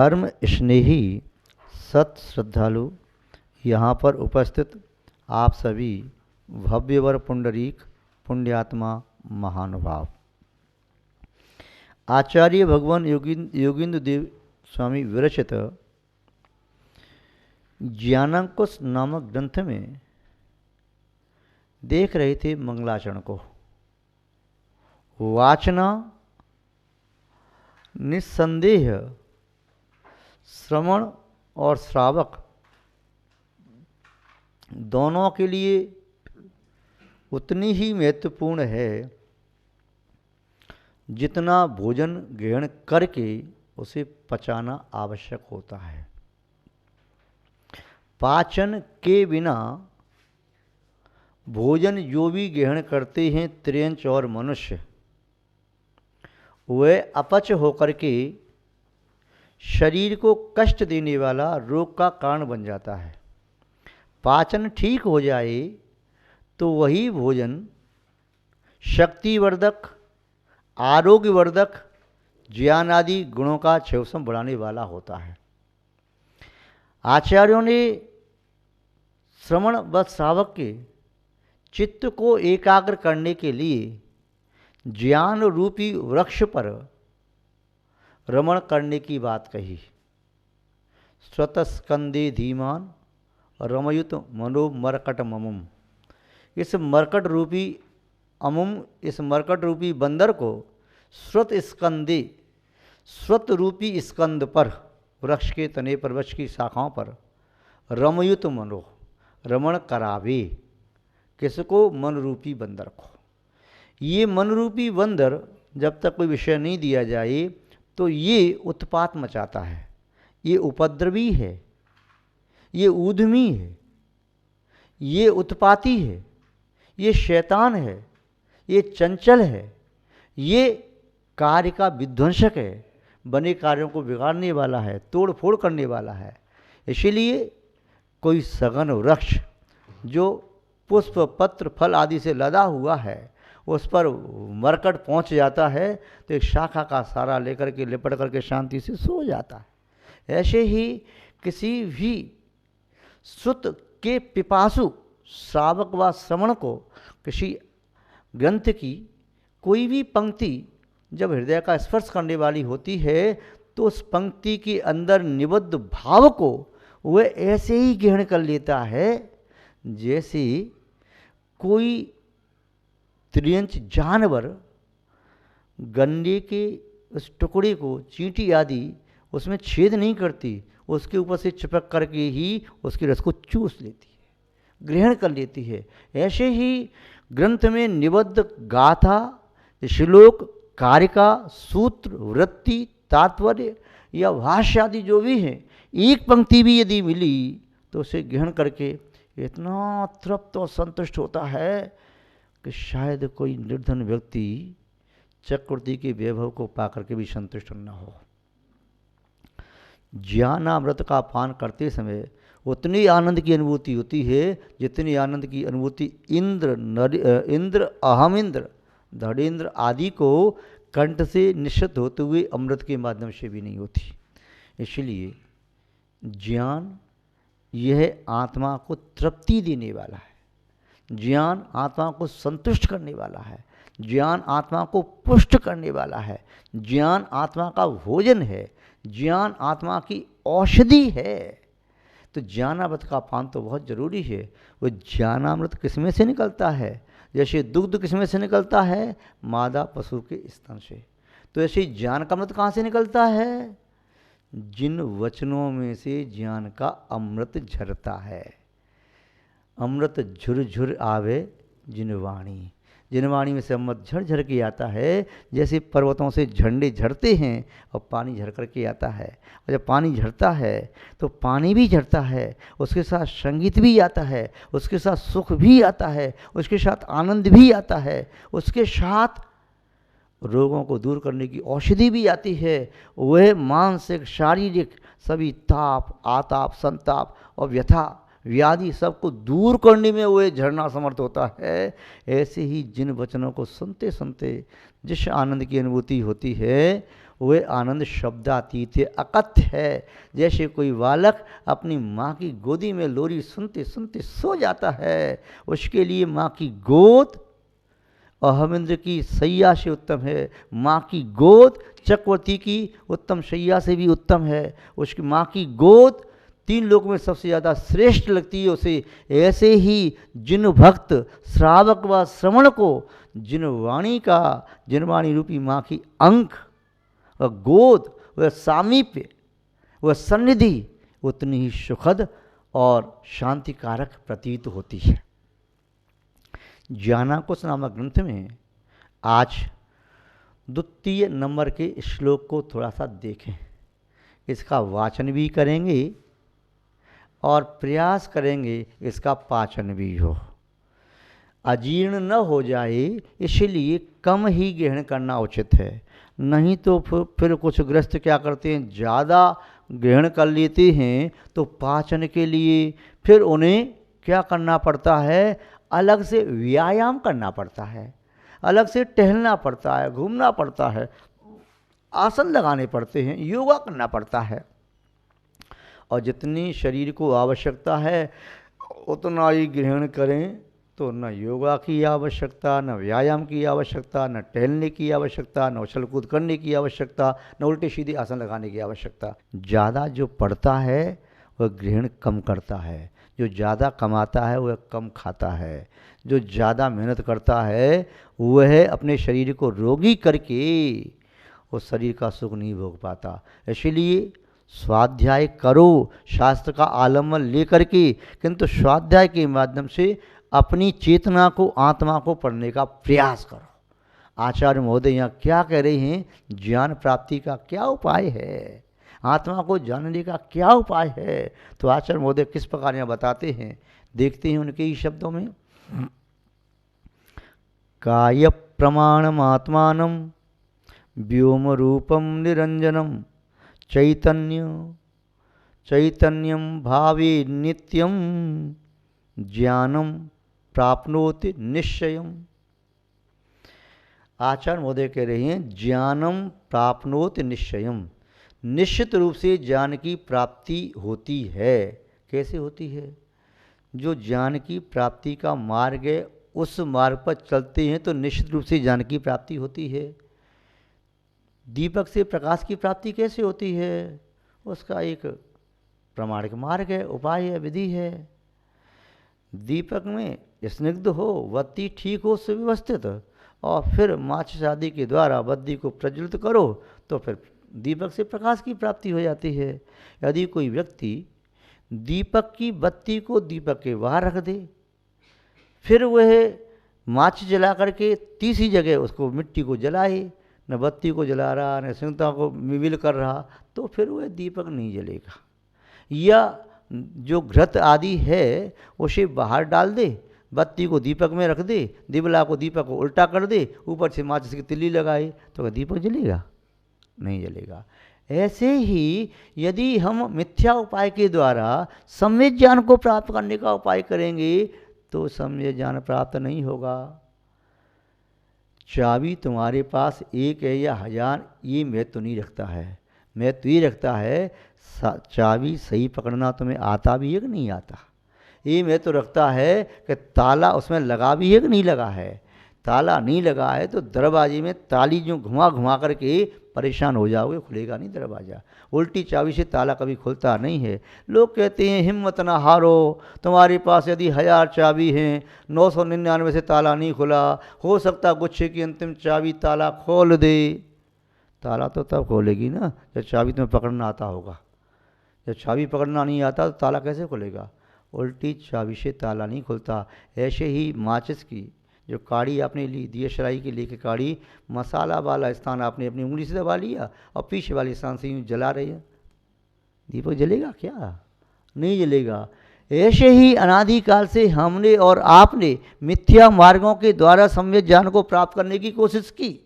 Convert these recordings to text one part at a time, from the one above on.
धर्म स्नेही सत श्रद्धालु यहाँ पर उपस्थित आप सभी भव्यवर पुंडरीक पुण्यात्मा महानुभाव, आचार्य भगवान योगींद्र देव स्वामी विरचित ज्ञानांकुश नामक ग्रंथ में देख रहे थे मंगलाचरण को। वाचना निस्संदेह श्रवण और श्रावक दोनों के लिए उतनी ही महत्वपूर्ण है जितना भोजन ग्रहण करके उसे पचाना आवश्यक होता है। पाचन के बिना भोजन जो भी ग्रहण करते हैं त्रियंच और मनुष्य, वे अपच होकर के शरीर को कष्ट देने वाला रोग का कारण बन जाता है। पाचन ठीक हो जाए तो वही भोजन शक्तिवर्धक, आरोग्यवर्धक, ज्ञान आदि गुणों का क्षेत्रफल बढ़ाने वाला होता है। आचार्यों ने श्रवण व श्रावक के चित्त को एकाग्र करने के लिए ज्ञान रूपी वृक्ष पर रमण करने की बात कही। स्वतस्कंदे धीमान रमयुत मनो मरकट ममुम। इस मरकट रूपी बंदर को श्रुत स्कंदे, श्रुत रूपी स्कंद पर, वृक्ष के तने पर, वृक्ष की शाखाओं पर रमयुत मनो, रमण करावे। किसको? मन रूपी बंदर को। ये मन रूपी बंदर जब तक कोई विषय नहीं दिया जाए तो ये उत्पात मचाता है, ये उपद्रवी है, ये ऊधमी है, ये उत्पाती है, ये शैतान है, ये चंचल है, ये कार्य का विध्वंसक है, बने कार्यों को बिगाड़ने वाला है, तोड़ फोड़ करने वाला है। इसीलिए कोई सघन वृक्ष जो पुष्प पत्र फल आदि से लदा हुआ है उस पर मरकट पहुंच जाता है तो एक शाखा का सारा लेकर के लिपट करके शांति से सो जाता है। ऐसे ही किसी भी श्रुत के पिपासु श्रावक व श्रवण को किसी ग्रंथ की कोई भी पंक्ति जब हृदय का स्पर्श करने वाली होती है तो उस पंक्ति के अंदर निबद्ध भाव को वह ऐसे ही ग्रहण कर लेता है जैसे कोई त्रियंच जानवर गन्ने के उस टुकड़े को चींटी आदि उसमें छेद नहीं करती, उसके ऊपर से चिपक करके ही उसके रस को चूस लेती है, ग्रहण कर लेती है। ऐसे ही ग्रंथ में निबद्ध गाथा, श्लोक, कारिका, सूत्र, वृत्ति, तात्पर्य या भाष्य आदि जो भी हैं, एक पंक्ति भी यदि मिली तो उसे ग्रहण करके इतना तृप्त और संतुष्ट होता है कि शायद कोई निर्धन व्यक्ति चक्रवर्ती के वैभव को पाकर के भी संतुष्ट न हो। ज्ञानामृत का पान करते समय उतनी आनंद की अनुभूति होती है जितनी आनंद की अनुभूति इंद्र अहम इंद्र धड़ेन्द्र आदि को कंठ से निश्चित होते हुए अमृत के माध्यम से भी नहीं होती। इसलिए ज्ञान यह आत्मा को तृप्ति देने वाला है, ज्ञान आत्मा को संतुष्ट करने वाला है, ज्ञान आत्मा को पुष्ट करने वाला है, ज्ञान आत्मा का भोजन है, ज्ञान आत्मा की औषधि है। तो ज्ञानामृत का पान तो बहुत जरूरी है। वो ज्ञानामृत किसमें से निकलता है? जैसे दुग्ध किसमें से निकलता है? मादा पशु के स्तन से। तो ऐसे ज्ञान का अमृत कहाँ से निकलता है? जिन वचनों में से ज्ञान का अमृत झरता है। अमृत झुरझुर आवे जिन वाणी, जिन वाणी में से अमृत झर के आता है। जैसे पर्वतों से झंडे झरते हैं और पानी झर करके आता है, और जब पानी झरता है तो पानी भी झरता है, उसके साथ संगीत भी आता है, उसके साथ सुख भी आता है, उसके साथ आनंद भी आता है, उसके साथ रोगों को दूर करने की औषधि भी आती है। वह मानसिक शारीरिक सभी ताप, आताप, संताप और व्यथा व्याधि सबको दूर करने में वह झरना समर्थ होता है। ऐसे ही जिन वचनों को सुनते सुनते जिस आनंद की अनुभूति होती है वह आनंद शब्दातीत है, अकथ्य है। जैसे कोई बालक अपनी माँ की गोदी में लोरी सुनते सुनते सो जाता है, उसके लिए माँ की गोद अहमिंद्र की सैया से उत्तम है, माँ की गोद चक्रवर्ती की उत्तम शैया से भी उत्तम है। उसकी माँ की गोद तीन लोक में सबसे ज़्यादा श्रेष्ठ लगती है उसे। ऐसे ही जिन भक्त श्रावक व श्रवण को जिन वाणी रूपी माँ की अंक वह गोद वह सामीप्य वह सन्निधि उतनी ही सुखद और शांतिकारक प्रतीत होती है। ज्ञानाकुश नामक ग्रंथ में आज द्वितीय नंबर के श्लोक को थोड़ा सा देखें, इसका वाचन भी करेंगे और प्रयास करेंगे इसका पाचन भी हो, अजीर्ण न हो जाए, इसलिए कम ही ग्रहण करना उचित है। नहीं तो फिर कुछ ग्रस्त क्या करते हैं, ज़्यादा ग्रहण कर लेते हैं तो पाचन के लिए फिर उन्हें क्या करना पड़ता है, अलग से व्यायाम करना पड़ता है, अलग से टहलना पड़ता है, घूमना पड़ता है, आसन लगाने पड़ते हैं, योगा करना पड़ता है। और जितनी शरीर को आवश्यकता है उतना ही ग्रहण करें तो न योगा की आवश्यकता, न व्यायाम की आवश्यकता, न टहलने की आवश्यकता, न उछल कूद करने की आवश्यकता, न उल्टे सीधे आसन लगाने की आवश्यकता। ज़्यादा जो पढ़ता है वह ग्रहण कम करता है, जो ज़्यादा कमाता है वह कम खाता है, जो ज़्यादा मेहनत करता है वह अपने शरीर को रोगी करके उस शरीर का सुख नहीं भोग पाता। इसलिए स्वाध्याय करो शास्त्र का आलम्बन लेकर के, किंतु स्वाध्याय के माध्यम से अपनी चेतना को, आत्मा को पढ़ने का प्रयास करो। आचार्य महोदय यहाँ क्या कह रहे हैं, ज्ञान प्राप्ति का क्या उपाय है, आत्मा को जानने का क्या उपाय है, तो आचार्य महोदय किस प्रकार यहाँ बताते हैं, देखते हैं उनके ही शब्दों में। काय प्रमाणम आत्मानं व्योम रूपम निरंजनम चैतन्यम भावे नित्यम ज्ञानम प्राप्नोति निश्चयम। आचार्य महोदय कह रहे हैं ज्ञानम प्राप्नोति निश्चयम, निश्चित रूप से ज्ञान की प्राप्ति होती है। कैसे होती है, जो ज्ञान की प्राप्ति का मार्ग है उस मार्ग पर चलते हैं तो निश्चित रूप से ज्ञान की प्राप्ति होती है। दीपक से प्रकाश की प्राप्ति कैसे होती है, उसका एक प्रमाणिक मार्ग है, उपाय है, विधि है। दीपक में स्निग्ध हो, बत्ती ठीक हो, सुव्यवस्थित, और फिर माचिस आदि के द्वारा बत्ती को प्रज्वलित करो तो फिर दीपक से प्रकाश की प्राप्ति हो जाती है। यदि कोई व्यक्ति दीपक की बत्ती को दीपक के बाहर रख दे, फिर वह माचिस जला करके तीसरी जगह उसको मिट्टी को जलाए, न बत्ती को जला रहा न संगता को मिल कर रहा, तो फिर वह दीपक नहीं जलेगा। या जो घृत आदि है उसे बाहर डाल दे, बत्ती को दीपक में रख दे, दिबला को दीपक को उल्टा कर दे, ऊपर से माचिस की तिल्ली लगाए, तो दीपक जलेगा? नहीं जलेगा। ऐसे ही यदि हम मिथ्या उपाय के द्वारा सम्यक ज्ञान को प्राप्त करने का उपाय करेंगे तो सम्यक ज्ञान प्राप्त नहीं होगा। चाबी तुम्हारे पास एक है या हजार, ये महत्व नहीं रखता है। महत्व ये रखता है चाबी सही पकड़ना तुम्हें आता भी है कि नहीं आता। ये महत्व रखता है कि ताला उसमें लगा भी है कि नहीं लगा है। ताला नहीं लगा है तो दरवाजे में ताली जो घुमा घुमा करके परेशान हो जाओगे, खुलेगा नहीं दरवाज़ा। उल्टी चाबी से ताला कभी खुलता नहीं है। लोग कहते हैं हिम्मत ना हारो, तुम्हारे पास यदि 1000 चाबी हैं, 999 से ताला नहीं खुला, हो सकता गुच्छे की अंतिम चाबी ताला खोल दे। ताला तो तब खोलेगी ना जब चाबी तुम्हें पकड़ना आता होगा। जब चाबी पकड़ना नहीं आता तो ताला कैसे खुलेगा? उल्टी चाबी से ताला नहीं खुलता। ऐसे ही माचिस की जो काड़ी आपने ली, दिए शराई की लेके काड़ी, मसाला वाला स्थान आपने अपनी उंगली से दबा लिया और पीछे वाले स्थान से यूँ जला रही है, दीपक जलेगा क्या? नहीं जलेगा। ऐसे ही अनादिकाल से हमने और आपने मिथ्या मार्गों के द्वारा सम्यक ज्ञान को प्राप्त करने की कोशिश की,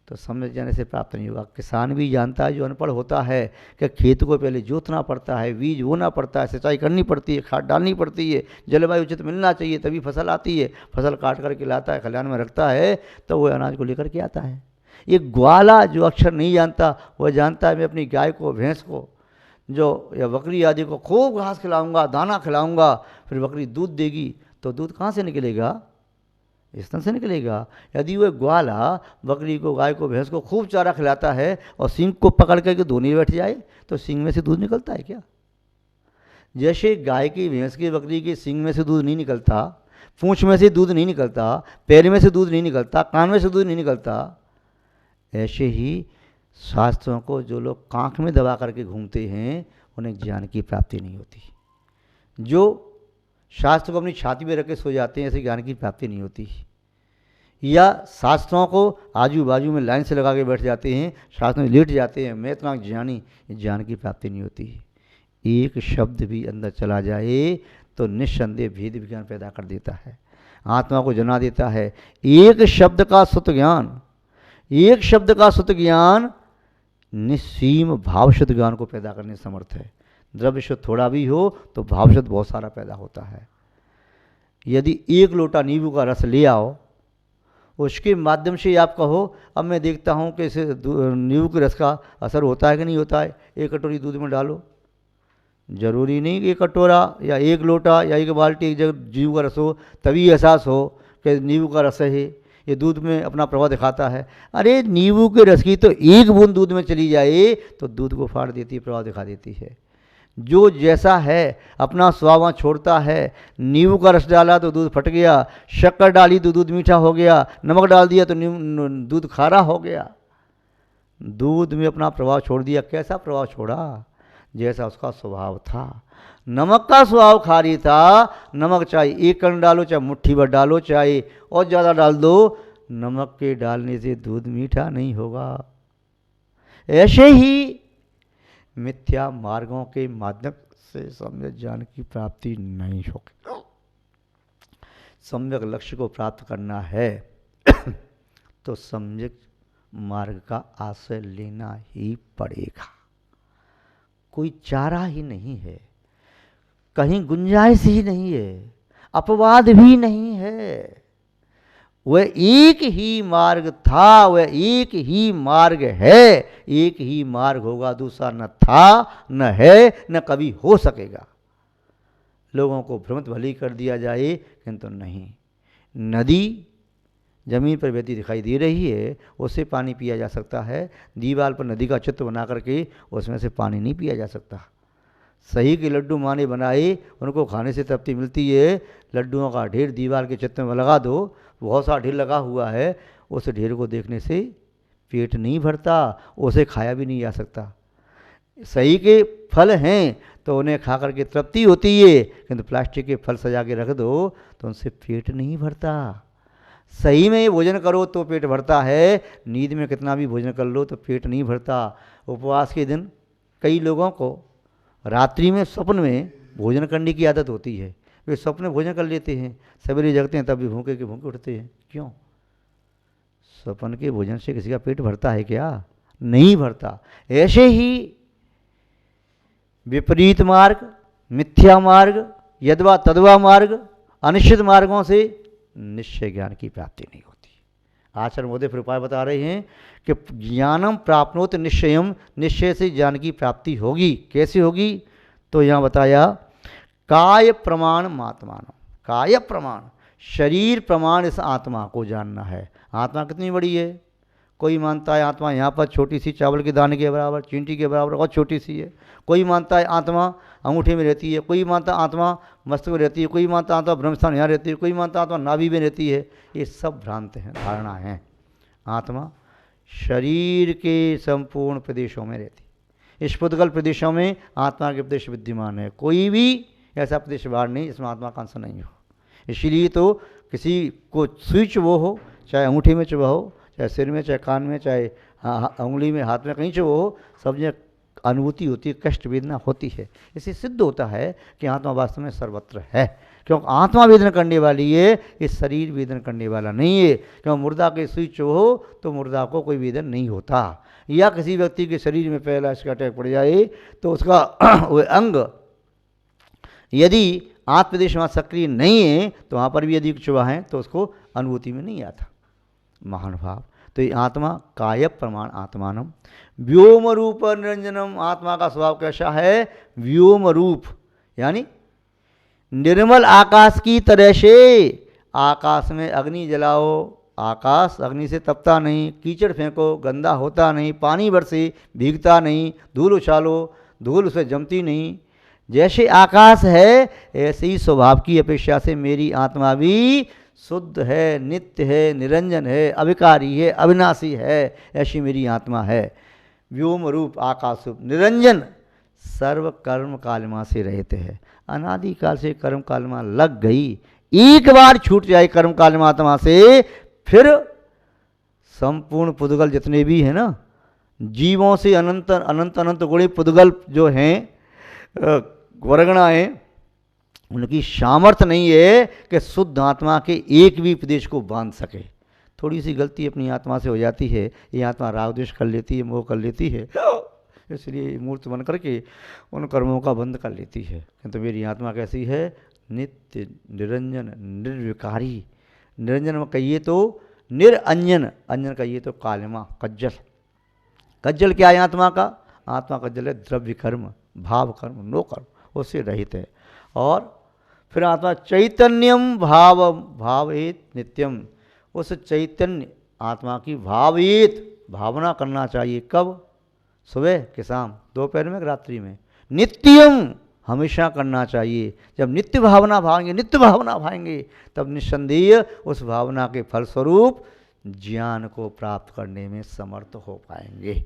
तो समझ जाने से प्राप्त नहीं होगा। किसान भी जानता है जो अनपढ़ होता है कि खेत को पहले जोतना पड़ता है, बीज बोना पड़ता है, सिंचाई करनी पड़ती है, खाद डालनी पड़ती है, जलवायु उचित मिलना चाहिए, तभी फसल आती है। फसल काट करके लाता है, खलिहान में रखता है, तो वो अनाज को लेकर के आता है। ये ग्वाला जो अक्षर नहीं जानता, वह जानता है मैं अपनी गाय को, भैंस को, जो या बकरी आदि को खूब घास खिलाऊंगा, दाना खिलाऊंगा, फिर बकरी दूध देगी, तो दूध कहाँ से निकलेगा? स्तन से निकलेगा। यदि वह ग्वाला बकरी को, गाय को, भैंस को खूब चारा खिलाता है और सींग को पकड़ करके धोने बैठ जाए, तो सींग में से दूध निकलता है क्या? जैसे गाय की, भैंस की, बकरी की सींग में से दूध नहीं निकलता, पूंछ में से दूध नहीं निकलता, पैर में से दूध नहीं निकलता, कान में से दूध नहीं निकलता, ऐसे ही शास्त्रों को जो लोग कांख में दबा करके घूमते हैं, उन्हें ज्ञान की प्राप्ति नहीं होती। जो शास्त्र को अपनी छाती में रख के सो जाते हैं, ऐसे ज्ञान की प्राप्ति नहीं होती। या शास्त्रों को आजू बाजू में लाइन से लगा के बैठ जाते हैं, शास्त्र में लेट जाते हैं, मैं इतना ज्ञानी, ज्ञान की प्राप्ति नहीं होती। एक शब्द भी अंदर चला जाए तो निस्संदेह भेद विज्ञान पैदा कर देता है, आत्मा को जना देता है। एक शब्द का सुत ज्ञान, एक शब्द का सुत ज्ञान निस्सीम भावशुद्ध ज्ञान को पैदा करने समर्थ है। द्रव्य शुद्ध थोड़ा भी हो तो भाव शुद्ध बहुत सारा पैदा होता है। यदि एक लोटा नींबू का रस ले आओ, उसके माध्यम से आप कहो अब मैं देखता हूँ कि इसे नींबू के रस का असर होता है कि नहीं होता है, एक कटोरी दूध में डालो। जरूरी नहीं कि एक कटोरा या एक लोटा या एक बाल्टी एक जगह नींबू का रस हो तभी एहसास हो कि नींबू का रस है, ये दूध में अपना प्रभाव दिखाता है। अरे नींबू के रस की तो एक बूंद दूध में चली जाए तो दूध को फाड़ देती है, प्रभाव दिखा देती है। जो जैसा है अपना स्वभाव छोड़ता है। नींबू का रस डाला तो दूध फट गया, शक्कर डाली तो दूध मीठा हो गया, नमक डाल दिया तो दूध खारा हो गया। दूध में अपना प्रभाव छोड़ दिया। कैसा प्रभाव छोड़ा? जैसा उसका स्वभाव था। नमक का स्वभाव खारी था, नमक चाहे एक कण डालो, चाहे मुट्ठी भर डालो, चाहे और ज़्यादा डाल दो, नमक के डालने से दूध मीठा नहीं होगा। ऐसे ही मिथ्या मार्गों के माध्यम से सम्यक ज्ञान की प्राप्ति नहीं होगी। सम्यक लक्ष्य को प्राप्त करना है तो सम्यक मार्ग का आश्रय लेना ही पड़ेगा, कोई चारा ही नहीं है, कहीं गुंजाइश ही नहीं है, अपवाद भी नहीं है। वह एक ही मार्ग था, वह एक ही मार्ग है, एक ही मार्ग होगा, दूसरा न था, न है, न कभी हो सकेगा। लोगों को भ्रमित भली कर दिया जाए किंतु नहीं। नदी जमीन पर बहती दिखाई दे रही है, उससे पानी पिया जा सकता है। दीवार पर नदी का चित्र बना करके उसमें से पानी नहीं पिया जा सकता। सही के लड्डू माने बनाए, उनको खाने से तृप्ति मिलती है। लड्डुओं का ढेर दीवार के चित्र में लगा दो, बहुत सा ढेर लगा हुआ है, उस ढेर को देखने से पेट नहीं भरता, उसे खाया भी नहीं जा सकता। सही के फल हैं तो उन्हें खा करके तृप्ति होती है, किंतु प्लास्टिक के फल सजा के रख दो तो उनसे पेट नहीं भरता। सही में भोजन करो तो पेट भरता है, नींद में कितना भी भोजन कर लो तो पेट नहीं भरता। उपवास के दिन कई लोगों को रात्रि में स्वप्न में भोजन करने की आदत होती है, वे स्वप्न में भोजन कर लेते हैं, सवेरे जगते हैं तब भी भूखे के भूखे उठते हैं। क्यों? स्वप्न के भोजन से किसी का पेट भरता है क्या? नहीं भरता। ऐसे ही विपरीत मार्ग, मिथ्या मार्ग, यद्वा तद्वा मार्ग, अनिश्चित मार्गों से निश्चय ज्ञान की प्राप्ति नहीं होती। आचार्य महोदय फिर उपाय बता रहे हैं कि ज्ञानम प्राप्नोत निश्चयम, निश्चय से ज्ञान की प्राप्ति होगी। कैसे होगी? तो यहाँ बताया काय प्रमाण मात्मान, काय प्रमाण, शरीर प्रमाण इस आत्मा को जानना है। आत्मा कितनी बड़ी है? कोई मानता है आत्मा यहाँ पर छोटी सी चावल के दाने के बराबर, चींटी के बराबर और छोटी सी है। कोई मानता है आत्मा अंगूठे में रहती है, कोई मानता है आत्मा मस्तक में रहती है, कोई मानता है आत्मा ब्रह्मस्थान यहाँ रहती है, कोई मानता है आत्मा नाभि में रहती है। ये सब भ्रांत हैं, धारणा है। आत्मा शरीर के संपूर्ण प्रदेशों में रहती है। इस पुद्गल प्रदेशों में आत्मा के प्रदेश विद्यमान है, कोई भी ऐसा प्रदेश बाहर नहीं जिसमें आत्मा का अंश नहीं हो। इसीलिए तो किसी को सुई चुभो हो, चाहे अंगूठे में चुभा हो, चाहे सिर में, चाहे कान में, चाहे उंगली में, हाथ में, कहीं चुभो हो, सब जगह अनुभूति होती है, कष्ट वेदना होती है। इससे सिद्ध होता है कि आत्मा वास्तव में सर्वत्र है, क्योंकि आत्मा वेदन करने वाली है, ये शरीर वेदन करने वाला नहीं है। क्योंकि मुर्दा के स्विच हो तो मुर्दा को कोई वेदन नहीं होता, या किसी व्यक्ति के शरीर में पहला इसका अटैक पड़ जाए तो उसका वो अंग यदि आत्मदेश वहाँ सक्रिय नहीं है तो वहाँ पर भी यदि चुहा है तो उसको अनुभूति में नहीं आता। महानुभाव, तो ये आत्मा काय प्रमाण आत्मानम व्योम रूप निरंजनम। आत्मा का स्वभाव कैसा है? व्योम रूप, यानी निर्मल आकाश की तरह से। आकाश में अग्नि जलाओ, आकाश अग्नि से तपता नहीं, कीचड़ फेंको गंदा होता नहीं, पानी बरसे भीगता नहीं, धूल उछालो धूल उसे जमती नहीं। जैसे आकाश है ऐसे ही स्वभाव की अपेक्षा से मेरी आत्मा भी शुद्ध है, नित्य है, निरंजन है, अविकारी है, अविनाशी है, ऐसी मेरी आत्मा है। व्योम रूप आकाश रूप निरंजन, सर्व कर्म कालमा से रहते हैं। अनादिकाल से कर्म कालमा लग गई, एक बार छूट जाए कर्म कालमा आत्मा से, फिर संपूर्ण पुद्गल जितने भी हैं ना, जीवों से अनंत अनंत अनंत गुणी पुद्गल जो हैं वर्गणाएं, उनकी सामर्थ्य नहीं है कि शुद्ध आत्मा के एक भी उपदेश को बांध सके। थोड़ी सी गलती अपनी आत्मा से हो जाती है, ये आत्मा राग द्वेष कर लेती है, मोह कर लेती है, इसलिए मूर्त बन करके उन कर्मों का बंद कर लेती है। किंतु मेरी आत्मा कैसी है? नित्य निरंजन निर्विकारी। निरंजन में कहिए तो निरंजन, अंजन कहिए तो कालिमा कज्जल। कज्जल क्या है आत्मा का? आत्मा कज्जल है द्रव्य कर्म, भाव कर्म, नो कर्म, उससे रहित है। और फिर आत्मा चैतन्यम भाव भावेत नित्यम। उस चैतन्य आत्मा की भावेत भावना करना चाहिए। कब? सुबह के शाम, दोपहर में, रात्रि में। नित्यम हमेशा करना चाहिए। जब नित्य भावना भाएंगे, नित्य भावना भाएंगे, तब निस्संदेह उस भावना के फलस्वरूप ज्ञान को प्राप्त करने में समर्थ हो पाएंगे।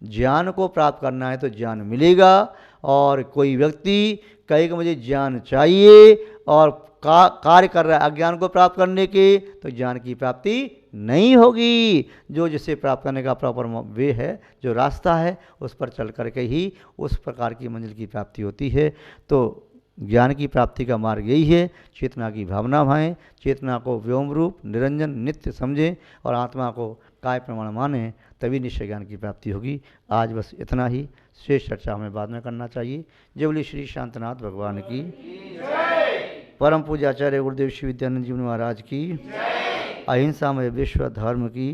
ज्ञान को प्राप्त करना है तो ज्ञान मिलेगा। और कोई व्यक्ति कहे कि मुझे ज्ञान चाहिए और कार्य कर रहा है अज्ञान को प्राप्त करने के, तो ज्ञान की प्राप्ति नहीं होगी। जो जिसे प्राप्त करने का प्रॉपर वे है, जो रास्ता है, उस पर चल करके ही उस प्रकार की मंजिल की प्राप्ति होती है। तो ज्ञान की प्राप्ति का मार्ग यही है, चेतना की भावना भाएं, चेतना को व्योम रूप निरंजन नित्य समझें और आत्मा को काय प्रमाण मानें, तभी निश्चय ज्ञान की प्राप्ति होगी। आज बस इतना ही, शेष चर्चा हमें बाद में करना चाहिए। जय बोले श्री शांतनाथ भगवान की, परम पूज्य आचार्य गुरुदेव श्री विद्यानंद जी महाराज की, अहिंसा में विश्व धर्म की।